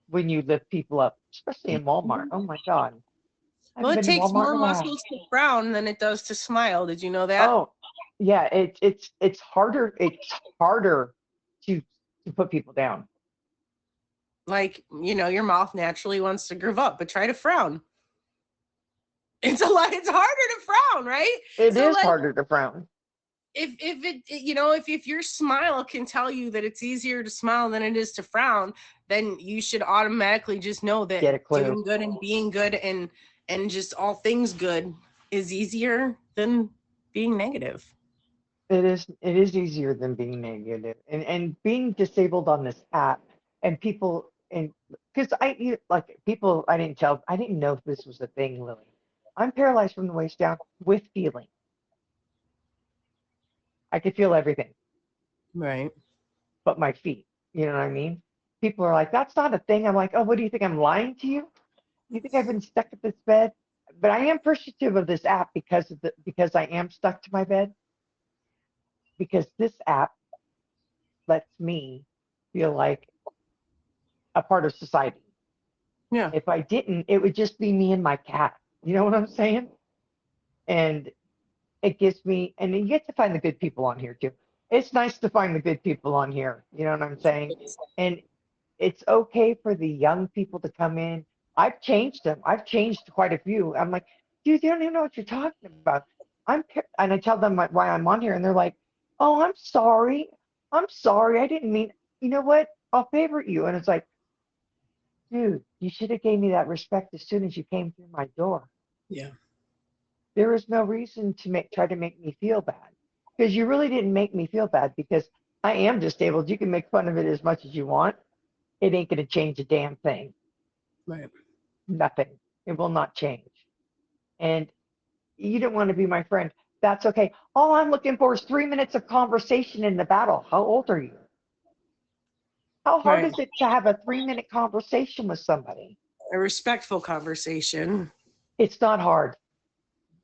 when you lift people up, especially in Walmart. Oh my God. I Well, haven't it been in takes Walmart more in a while. muscles to frown than it does to smile. Did you know that? Oh, yeah, it's harder. It's harder to put people down. Like, you know, your mouth naturally wants to groove up, but try to frown. It's harder to frown, right? It is like, harder to frown. If your smile can tell you that it's easier to smile than it is to frown, then you should automatically just know that Get a clue. doing good and being good and just all things good is easier than being negative. It is easier than being negative. And being disabled on this app and people and because I didn't know if this was a thing, Lily. I'm paralyzed from the waist down with feeling. I could feel everything. Right. But my feet. You know what I mean? People are like, that's not a thing. I'm like, oh, what do you think? I'm lying to you? You think I've been stuck at this bed? But I am appreciative of this app because I am stuck to my bed. Because this app lets me feel like a part of society. Yeah. If I didn't, it would just be me and my cat. You know what I'm saying? And it gives me, and you get to find the good people on here too. It's nice to find the good people on here. You know what I'm saying? And it's okay for the young people to come in. I've changed them. I've changed quite a few. I'm like, dude, you don't even know what you're talking about. And I tell them why I'm on here, and they're like, oh, I'm sorry. I'm sorry. I didn't mean, you know what? I'll favorite you. And it's like, dude, you should have gave me that respect as soon as you came through my door. Yeah. There is no reason to try to make me feel bad because you really didn't make me feel bad because I am disabled. You can make fun of it as much as you want. It ain't going to change a damn thing. Right. Nothing. It will not change. And you don't want to be my friend. That's okay. All I'm looking for is 3 minutes of conversation in the battle. How old are you? How hard is it to have a 3-minute conversation with somebody? A respectful conversation. It's not hard.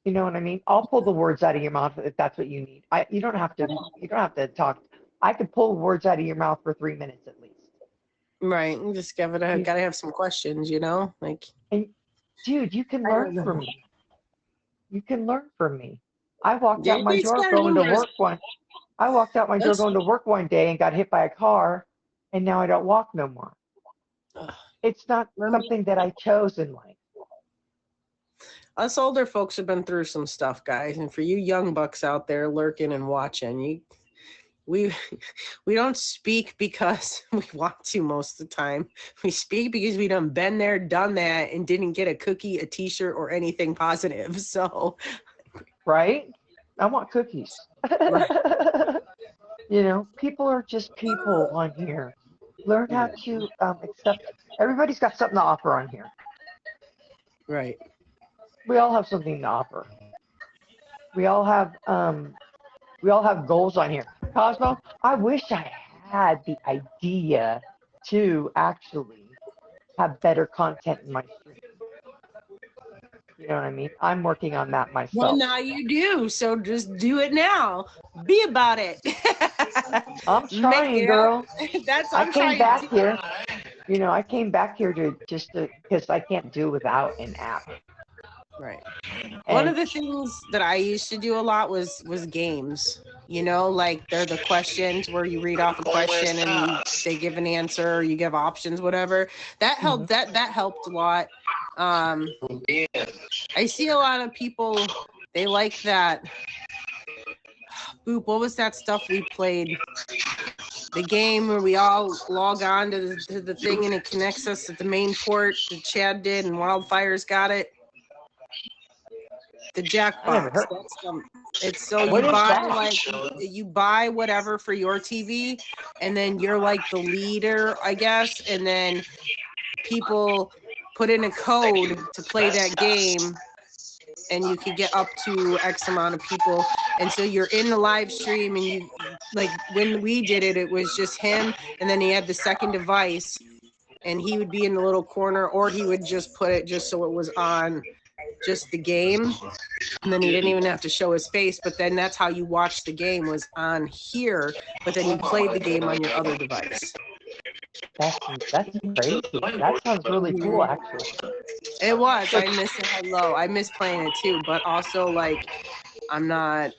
You know what I mean? I'll pull the words out of your mouth if that's what you need. You don't have to talk. I could pull words out of your mouth for 3 minutes at least. Right. You just gotta have some questions, you know? Like, And dude, you can I don't learn from know. me. You can learn from me. I walked Yeah, out my it's door gotta going to do work one. I walked out my door this. going to work one day and got hit by a car, and now I don't walk no more. It's not something that I chose in life. Us older folks have been through some stuff, guys. And for you young bucks out there lurking and watching, we don't speak because we want to most of the time. We speak because we done been there, done that, and didn't get a cookie, a t-shirt, or anything positive. So Right? I want cookies. right. You know, people are just people on here. Learn how to accept. Everybody's got something to offer on here. Right. We all have something to offer. We all have goals on here. Cosmo, I wish I had the idea to actually have better content in my stream. You know what I mean? I'm working on that Well, myself. now you do. So just do it now. Be about it. I'm trying, girl. That's I I'm came trying back to here. You know, I came back here because I can't do without an app. Right. One of And the things that I used to do a lot was games. You know, like they're the questions where you read off a question and they give an answer, or you give options, whatever. That helped. That helped a lot. I see a lot of people. They like that. Boop. What was that stuff we played? The game where we all log on to the thing and it connects us at the main port that Chad did and Wildfire's got it. The Jackbox. It's so you buy you buy whatever for your TV, and then you're like the leader, I guess, and then people put in a code to play that game, and you could get up to X amount of people, and so you're in the live stream, and you like when we did it, it was just him, and then he had the second device, and he would be in the little corner, or he would just put it just so it was on just the game, and then he didn't even have to show his face, but then that's how you watched the game was on here, but then you played the game on your other device. that's crazy. That sounds really cool, actually. It was. I miss it. Hello. I miss playing it too, but also like I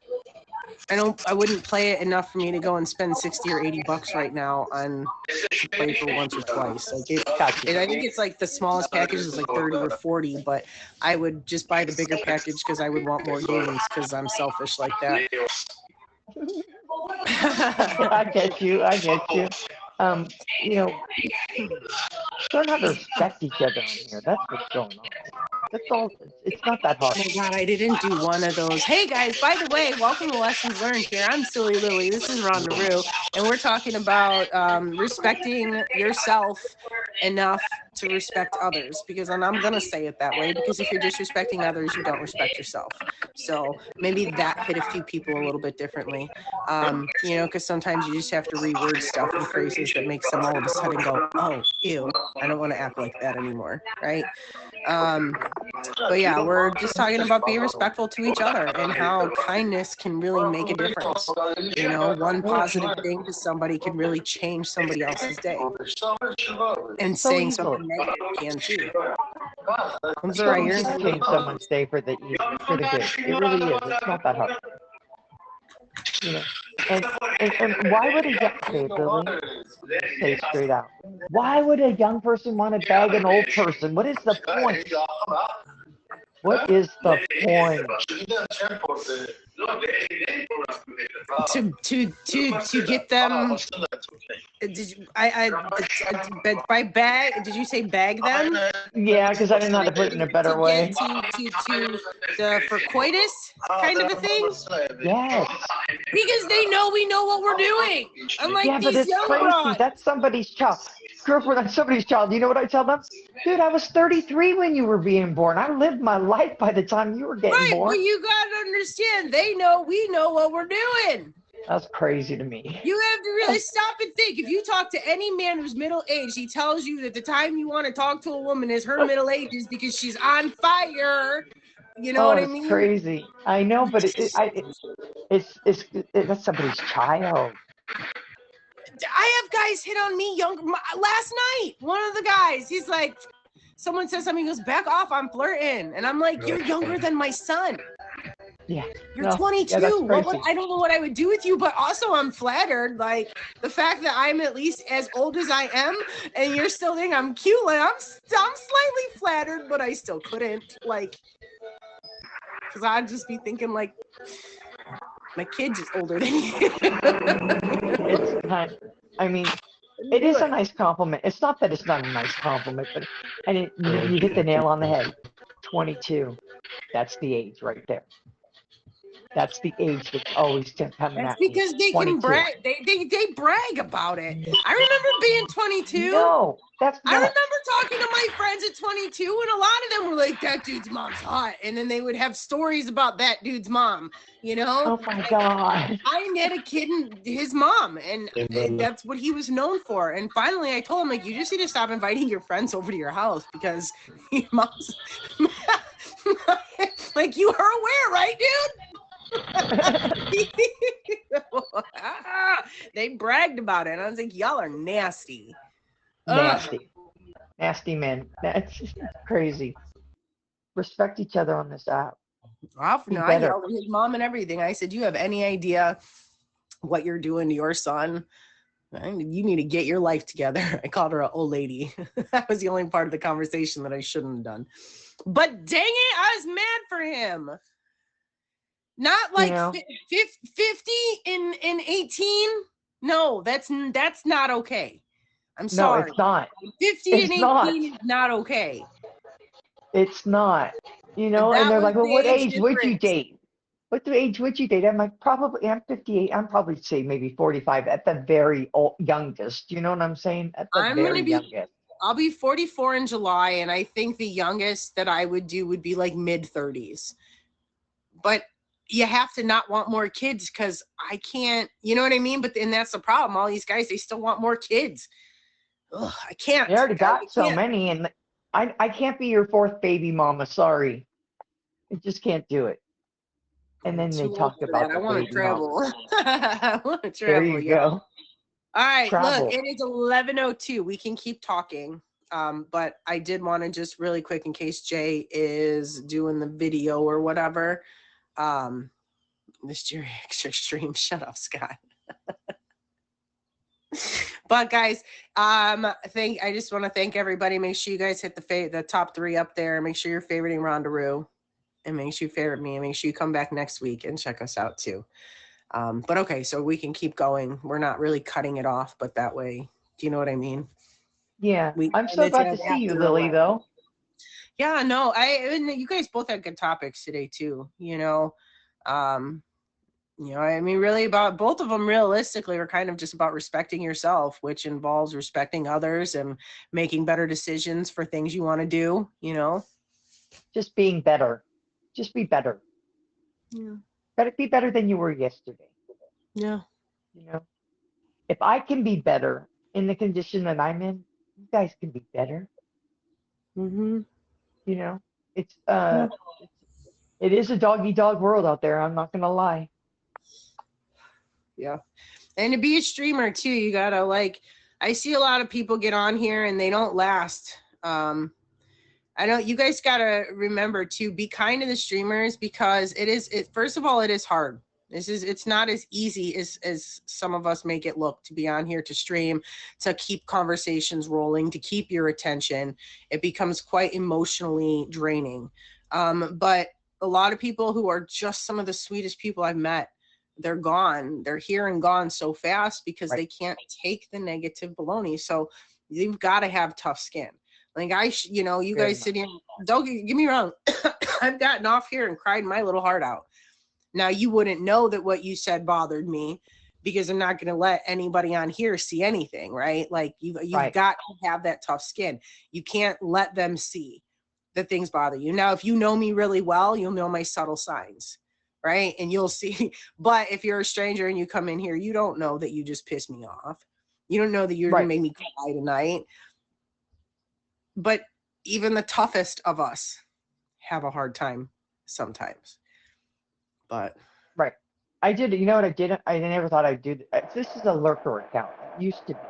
wouldn't play it enough for me to go and spend 60 or 80 bucks right now on to play for once or twice. Like I think it's like the smallest package is like 30 or 40, but I would just buy the bigger package because I would want more games because I'm selfish like that. I get you. You know, learn how to respect each other on here. That's what's going on. That's all. It's not that hard. Oh my God, I didn't do one of those. Hey guys, by the way, welcome to Lessons Learned here. I'm Silly Lily. This is Rhonda Rue, and we're talking about respecting yourself enough to respect others, because and I'm going to say it that way, because if you're disrespecting others, you don't respect yourself. So maybe that hit a few people a little bit differently, you know, because sometimes you just have to reword stuff and phrases that makes them all of a sudden go, oh, ew, I don't want to act like that anymore, right? But yeah, we're just talking about being respectful to each other and how kindness can really make a difference. You know, one positive thing to somebody can really change somebody else's day. And So saying easily. something negative can too. I'm So sorry, easy to change someone's day for the good. It really is. It's not that hard. You know, and why would a say straight out, why would a young person want to bag an old person? What is the point? What is the point? To get them. Did you, by bag? Did you say bag them? Yeah, because I didn't know how to put it in a better way. For coitus kind of a thing. Yes. Because they know we know what we're doing. Unlike Yeah, but these it's young crazy. broads. That's somebody's child. Girlfriend, that's somebody's child. You know what I tell them? Dude, I was 33 when you were being born. I lived my life by the time you were getting born. Right, but you gotta understand, they know we know what we're doing. That's crazy to me. You have to really stop and think. If you talk to any man who's middle-aged, he tells you that the time you want to talk to a woman is her middle ages because she's on fire. You know what I mean? It's crazy. I know, but that's somebody's child. I have guys hit on me last night. One of the guys, he's like, someone says something, he goes, back off, I'm flirting. And I'm like, you're younger than my son. Yeah. You're No, 22. yeah, that's What crazy. I don't know what I would do with you, but also I'm flattered. Like the fact that I'm at least as old as I am, and you're still thinking I'm cute. Like I'm slightly flattered, but I still couldn't. Like, because I'd just be thinking like, my kid's is older than you. It's kind. I mean, it is a nice compliment. It's not that it's not a nice compliment, but you hit the nail on the head. 22. That's the age right there. That's the age that's always coming That's at me. because they 22. can brag. They brag about it. I remember being 22. No, that's I not. remember talking to my friends at 22, and a lot of them were like, "That dude's mom's hot," and then they would have stories about that dude's mom. You know? Oh my God. I met a kid and his mom, and that's what he was known for. And finally, I told him, like, you just need to stop inviting your friends over to your house because your mom's like, you are aware, right, dude? They bragged about it, and I was like, y'all are nasty. Nasty men. That's just crazy. Respect each other on this app. I yelled at his mom and everything. I said, you have any idea what you're doing to your son? You need to get your life together. I called her an old lady. That was the only part of the conversation that I shouldn't have done. But dang it, I was mad for him. Not like 50 in 18. No, that's not okay. I'm sorry. No, it's not. 50 and 18 is not okay. It's not. You know, and they're like, well, what age would you date? What age would you date? I'm like, I'm 58. I'm probably say maybe 45 at the very youngest. You know what I'm saying? At the very youngest. I'll be 44 in July, and I think the youngest that I would do would be like mid 30s. But you have to not want more kids because I can't, you know what I mean? But then that's the problem. All these guys, they still want more kids. Ugh, I can't. They already got so many, and I can't be your fourth baby mama. Sorry. I just can't do it. And then they talked about I want to travel. I want to travel. There you go. All right, look, it is 11:02. We can keep talking. But I did want to just really quick, in case Jay is doing the video or whatever. This Jerry extra stream. Shut up, Scott. But guys, I just want to thank everybody. Make sure you guys hit the top 3 up there. Make sure you're favoriting Rondaroo, and make sure you favorite me, and make sure you come back next week and check us out too. But okay, so we can keep going. We're not really cutting it off, but that way, do you know what I mean? Yeah, I'm so glad to see you, Lily, though. Yeah, no, you guys both had good topics today too. I mean, really about both of them realistically are kind of just about respecting yourself, which involves respecting others and making better decisions for things you want to do, Just being better. Just be better. Yeah. Be better than you were yesterday. Yeah. If I can be better in the condition that I'm in, you guys can be better. Mm-hmm. It's it is a dog-eat-dog world out there. I'm not gonna lie. Yeah. And to be a streamer too, you gotta I see a lot of people get on here and they don't last. You guys gotta remember to be kind to the streamers because first of all, it is hard. It's not as easy as some of us make it look to be on here to stream, to keep conversations rolling, to keep your attention. It becomes quite emotionally draining. But a lot of people who are just some of the sweetest people I've met, they're gone. They're here and gone so fast because they can't take the negative baloney. So you've got to have tough skin. Like you guys sit here, don't get me wrong. I've gotten off here and cried my little heart out. Now you wouldn't know that what you said bothered me because I'm not going to let anybody on here see anything, right? Like you've got to have that tough skin. You can't let them see that things bother you. Now, if you know me really well, you'll know my subtle signs, right? And you'll see. But if you're a stranger and you come in here, you don't know that you just pissed me off. You don't know that you're going to make me cry tonight. But even the toughest of us have a hard time sometimes. But I did. You know what I did? I never thought I'd do this. This is a lurker account. It used to be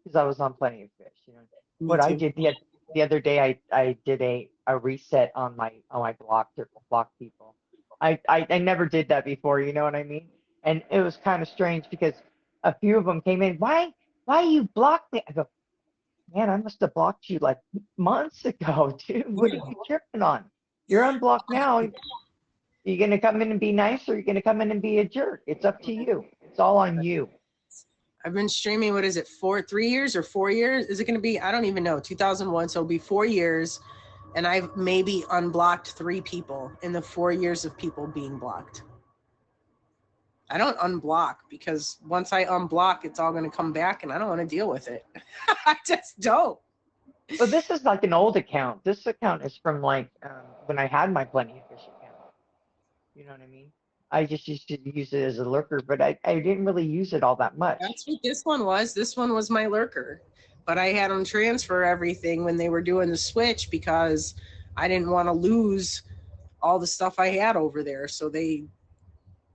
because I was on Plenty of Fish. You know Me what I too. did the other day? I did a reset on my blocked people. I never did that before. You know what I mean? And it was kind of strange because a few of them came in. Why you blocked me? I go, man, I must have blocked you like months ago, dude. What are Yeah. you tripping on? You're unblocked now. You gonna come in and be nice, or you gonna come in and be a jerk? It's up to you. It's all on you. I've been streaming, what is it, 3 years or 4 years? Is it going to be, I don't even know, 2001. So it'll be 4 years. And I've maybe unblocked 3 people in the 4 years of people being blocked. I don't unblock because once I unblock, it's all going to come back and I don't want to deal with it. I just don't. But this is like an old account. This account is from like when I had my Plenty of Fish account. You know what I mean? I just used to use it as a lurker, but I didn't really use it all that much. That's what this one was. This one was my lurker. But I had them transfer everything when they were doing the switch because I didn't want to lose all the stuff I had over there. So they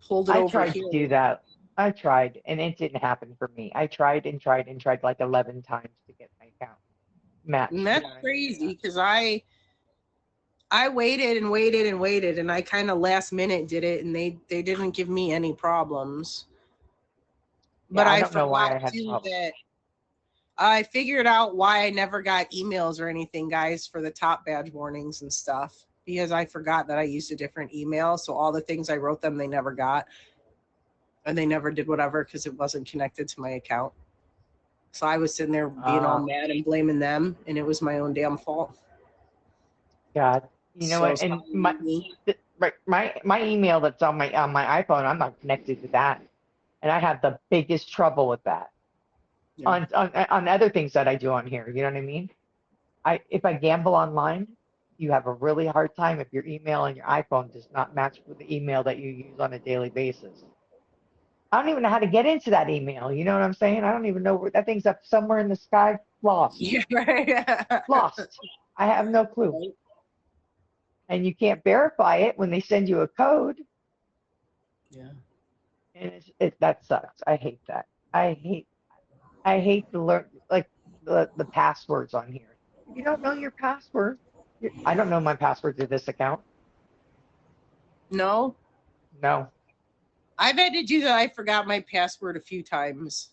pulled it I over tried here. to do that. I tried, and it didn't happen for me. I tried and tried and tried like 11 times to get my account matched. And that's crazy because I waited and waited and waited and I kind of last minute did it and they didn't give me any problems. But Yeah, I I don't know why I forgot had too problems. that I figured out why I never got emails or anything, guys, for the top badge warnings and stuff because I forgot that I used a different email. So all the things I wrote them, they never got. And they never did whatever because it wasn't connected to my account. So I was sitting there being all mad and blaming them, and it was my own damn fault. God, you know So what? And my email that's on my iPhone, I'm not connected to that, and I have the biggest trouble with that. Yeah. On other things that I do on here, you know what I mean? If I gamble online, you have a really hard time if your email on your iPhone does not match with the email that you use on a daily basis. I don't even know how to get into that email. You know what I'm saying? I don't even know where that thing's up somewhere in the sky, lost, Yeah, right. lost. I have no clue. And you can't verify it when they send you a code. Yeah. And that sucks. I hate that. I hate the learn like the passwords on here. If you don't know your password, I don't know my password to this account. No, No, I've had to do that. I forgot my password a few times.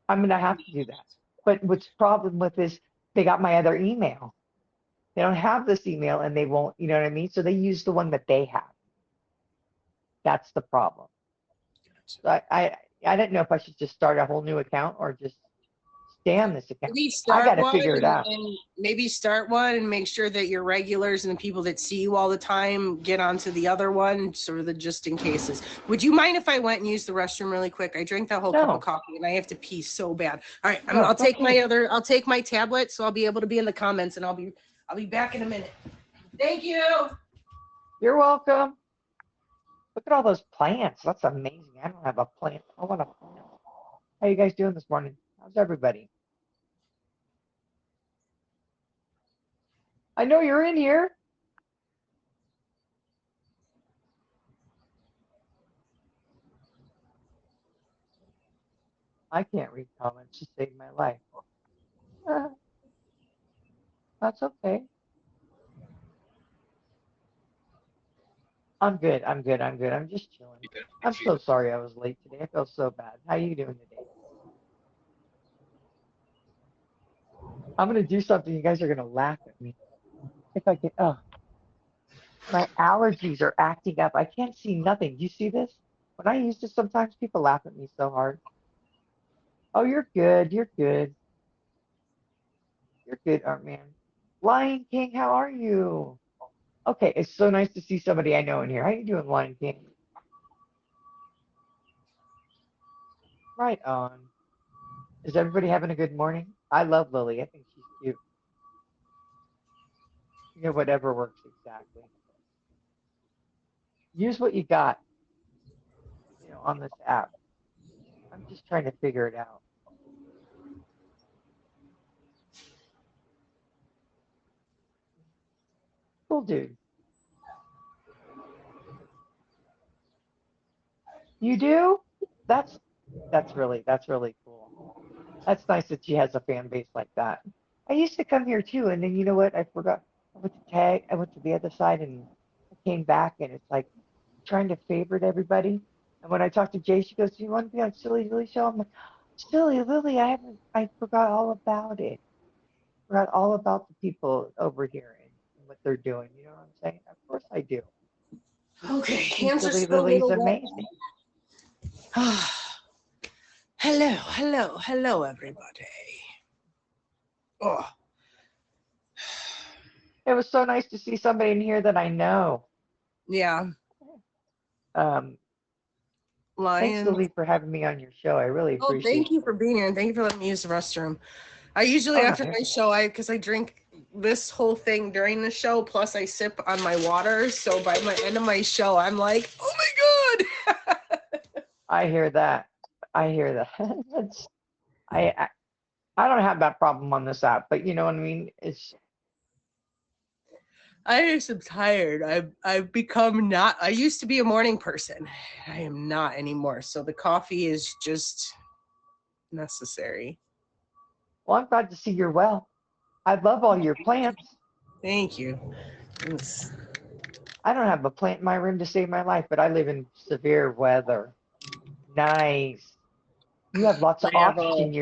I'm gonna have to do that. But what's the problem with is they got my other email. They don't have this email and they won't, you know what I mean? So they use the one that they have. That's the problem. So I didn't know if I should just start a whole new account or just stay on this account. Maybe I start got to one figure it out. and maybe start one and make sure that your regulars and the people that see you all the time get onto the other one, sort of the just in cases. Would you mind if I went and used the restroom really quick? I drank that whole cup of No, coffee and I have to pee so bad. All right, no, I'll it's take okay. I'll take my tablet so I'll be able to be in the comments and I'll be back in a minute. Thank you. You're welcome. Look at all those plants. That's amazing. I don't have a plant. I want a plant. How you guys doing this morning? How's everybody? I know you're in here. I can't read comments to save my life. That's okay. I'm good. I'm good. I'm good. I'm just chilling. I'm so sorry I was late today. I feel so bad. How you doing today? I'm gonna do something. You guys are gonna laugh at me. If I can. Oh, my allergies are acting up. I can't see nothing. Do you see this? When I use this, sometimes people laugh at me so hard. Oh, you're good. You're good. You're good, Art Man. Lion King, how are you? Okay, it's so nice to see somebody I know in here. How you doing, Lion King? Right on. Is everybody having a good morning? I love Lily. I think she's cute. You know, whatever works exactly. Use what you got, on this app. I'm just trying to figure it out. Cool dude. You do? That's that's really cool. That's nice that she has a fan base like that. I used to come here too, and then you know what? I forgot. I went to tag. I went to the other side, and I came back, and it's like trying to favorite everybody. And when I talked to Jay, she goes, "Do you want to be on Silly Lily show?" I'm like, "Silly Lily, I haven't. I forgot all about it. Forgot all about the people over here and what they're doing. You know what I'm saying? Of course I do. Okay, She's hands are Silly still a Lily's little wet. amazing. Hello, everybody. Oh, It was so nice to see somebody in here that I know. yeah. Um, Thanks, Lion. Lily, for having me on your show. I really Oh, appreciate thank you it. for being here, and thank you for letting me use the restroom. I usually Oh no, after you're my show, because I drink this whole thing during the show, plus I sip on my water. So by my end of my show, I'm like, oh my god. I hear that. I hear that. That's I I don't have that problem on this app, but you know what I mean? It's I just am tired. I've become not. I used to be a morning person. I am not anymore. So the coffee is just necessary. well, I'm glad to see you're well. I love all your plants. Thank you. It's- I don't have a plant in my room to save my life, but I live in severe weather. Nice. You have lots of Bravo. oxygen. You're